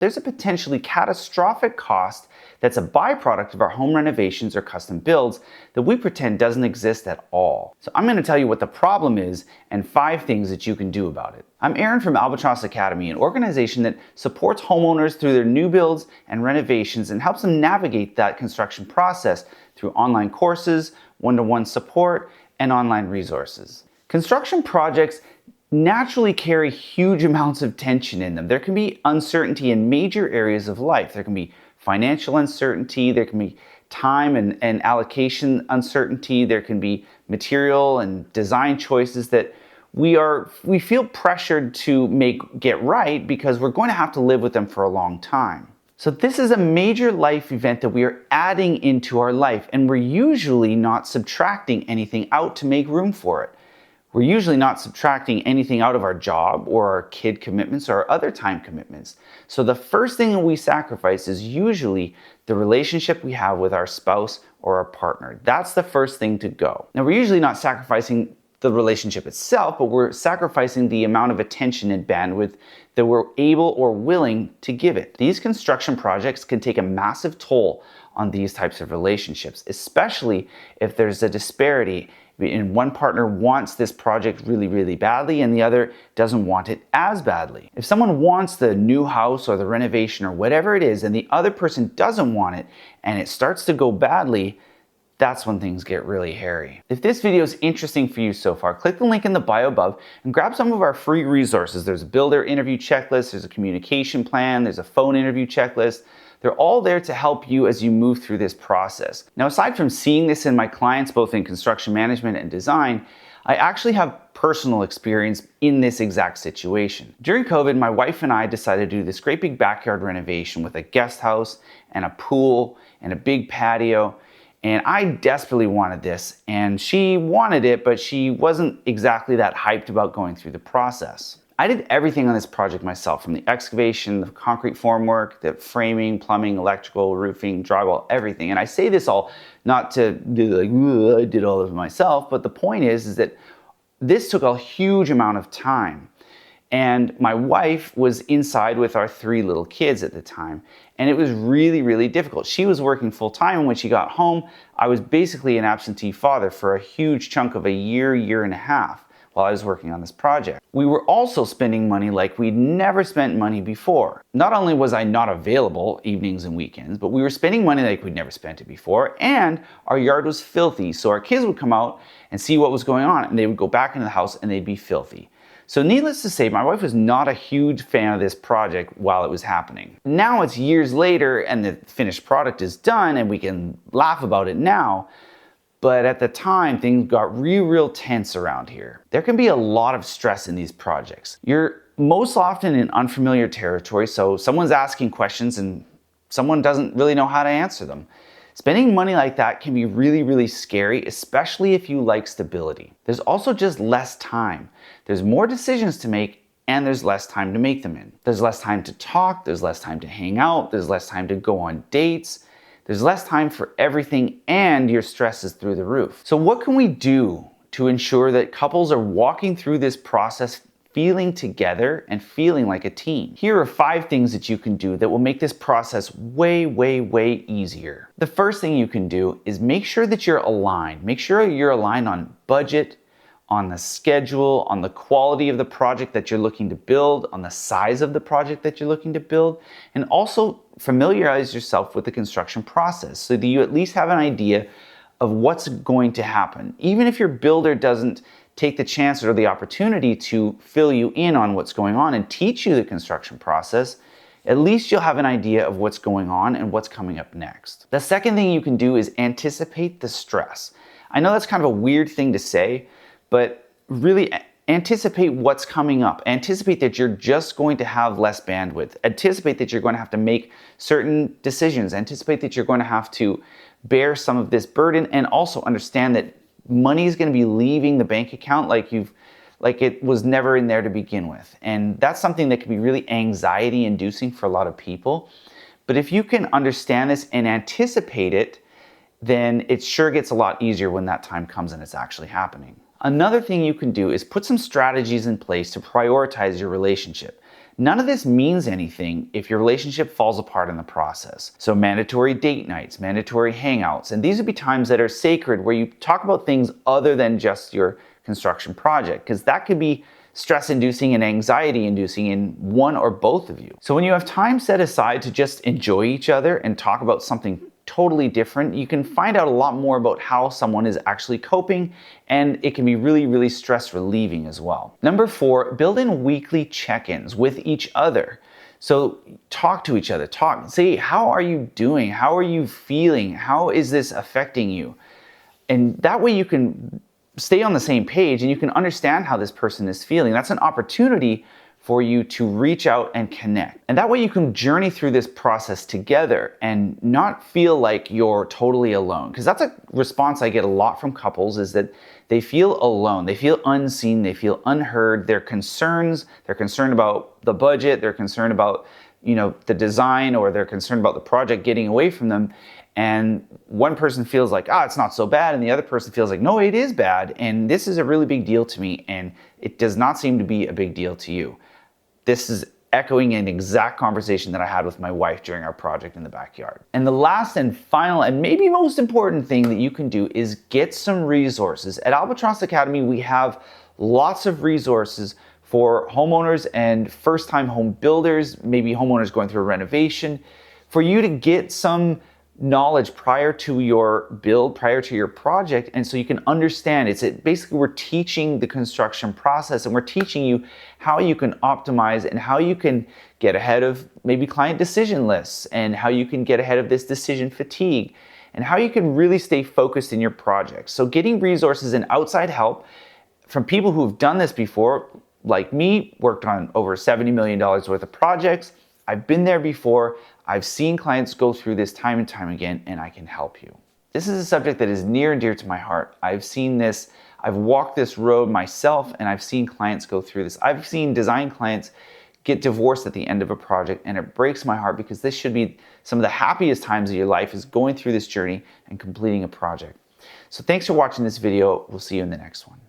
there's a potentially catastrophic cost that's a byproduct of our home renovations or custom builds that we pretend doesn't exist at all. So I'm going to tell you what the problem is and 5 things that you can do about it. I'm Aaron from Albatross Academy, an organization that supports homeowners through their new builds and renovations and helps them navigate that construction process through online courses, one-to-one support, and online resources. Construction projects naturally carry huge amounts of tension in them. There can be uncertainty in major areas of life. There can be financial uncertainty, there can be time and allocation uncertainty, there can be material and design choices that we feel pressured to get right because we're going to have to live with them for a long time. So this is a major life event that we are adding into our life, and we're usually not subtracting anything out to make room for it. We're usually not subtracting anything out of our job or our kid commitments or our other time commitments. So the first thing that we sacrifice is usually the relationship we have with our spouse or our partner. That's the first thing to go. Now, we're usually not sacrificing the relationship itself, but we're sacrificing the amount of attention and bandwidth that we're able or willing to give it. These construction projects can take a massive toll on these types of relationships, especially if there's a disparity and one partner wants this project really, really badly and the other doesn't want it as badly. If someone wants the new house or the renovation or whatever it is and the other person doesn't want it and it starts to go badly, that's when things get really hairy. If this video is interesting for you so far, click the link in the bio above and grab some of our free resources. There's a builder interview checklist, there's a communication plan, there's a phone interview checklist. They're all there to help you as you move through this process. Now, aside from seeing this in my clients, both in construction management and design, I actually have personal experience in this exact situation. During COVID, my wife and I decided to do this great big backyard renovation with a guest house and a pool and a big patio. And I desperately wanted this, and she wanted it, but she wasn't exactly that hyped about going through the process. I did everything on this project myself, from the excavation, the concrete formwork, the framing, plumbing, electrical, roofing, drywall, everything. And I say this all not to do like, I did all of it myself, but the point is that this took a huge amount of time. And my wife was inside with our 3 little kids at the time, and it was really, really difficult. She was working full time, and when she got home, I was basically an absentee father for a huge chunk of a year and a half while I was working on this project. We were also spending money like we'd never spent money before. Not only was I not available evenings and weekends, but we were spending money like we'd never spent it before, and our yard was filthy, so our kids would come out and see what was going on, and they would go back into the house and they'd be filthy. So needless to say, my wife was not a huge fan of this project while it was happening. Now it's years later and the finished product is done and we can laugh about it now, but at the time things got real tense around here. There can be a lot of stress in these projects. You're most often in unfamiliar territory, so someone's asking questions and someone doesn't really know how to answer them. Spending money like that can be really scary, especially if you like stability. There's also just less time. There's more decisions to make and there's less time to make them in. There's less time to talk, there's less time to hang out, there's less time to go on dates, there's less time for everything, and your stress is through the roof. So what can we do to ensure that couples are walking through this process feeling together and feeling like a team? Here are 5 things that you can do that will make this process way easier. The first thing you can do is make sure that you're aligned. Make sure you're aligned on budget, on the schedule, on the quality of the project that you're looking to build, on the size of the project that you're looking to build, and also familiarize yourself with the construction process so that you at least have an idea of what's going to happen. Even if your builder doesn't take the chance or the opportunity to fill you in on what's going on and teach you the construction process, at least you'll have an idea of what's going on and what's coming up next. The second thing you can do is anticipate the stress. I know that's kind of a weird thing to say, but really anticipate what's coming up. Anticipate that you're just going to have less bandwidth. Anticipate that you're going to have to make certain decisions. Anticipate that you're going to have to bear some of this burden, and also understand that money is going to be leaving the bank account like it was never in there to begin with. And that's something that can be really anxiety inducing for a lot of people. But if you can understand this and anticipate it, then it sure gets a lot easier when that time comes and it's actually happening. Another thing you can do is put some strategies in place to prioritize your relationship. None of this means anything if your relationship falls apart in the process. So mandatory date nights, mandatory hangouts, and these would be times that are sacred where you talk about things other than just your construction project, because that could be stress-inducing and anxiety-inducing in one or both of you. So when you have time set aside to just enjoy each other and talk about something totally different, you can find out a lot more about how someone is actually coping, and it can be really, really stress relieving as well. Number 4, build in weekly check-ins with each other. So talk to each other, say, how are you doing? How are you feeling? How is this affecting you? And that way you can stay on the same page and you can understand how this person is feeling. That's an opportunity for you to reach out and connect. And that way you can journey through this process together and not feel like you're totally alone. Because that's a response I get a lot from couples, is that they feel alone, they feel unseen, they feel unheard. They're concerned about the budget, they're concerned about, the design, or they're concerned about the project getting away from them. And one person feels like, it's not so bad, and the other person feels like, no, it is bad, and this is a really big deal to me, and it does not seem to be a big deal to you. This is echoing an exact conversation that I had with my wife during our project in the backyard. And the last and final and maybe most important thing that you can do is get some resources. At Albatross Academy, we have lots of resources for homeowners and first-time home builders, maybe homeowners going through a renovation, for you to get some knowledge prior to your build, prior to your project, and so you can understand. Basically we're teaching the construction process, and we're teaching you how you can optimize and how you can get ahead of maybe client decision lists, and how you can get ahead of this decision fatigue, and how you can really stay focused in your project. So getting resources and outside help from people who have done this before, like me, worked on over $70 million worth of projects. I've been there before. I've seen clients go through this time and time again, and I can help you. This is a subject that is near and dear to my heart. I've seen this, I've walked this road myself, and I've seen clients go through this. I've seen design clients get divorced at the end of a project, and it breaks my heart, because this should be some of the happiest times of your life, is going through this journey and completing a project. So thanks for watching this video. We'll see you in the next one.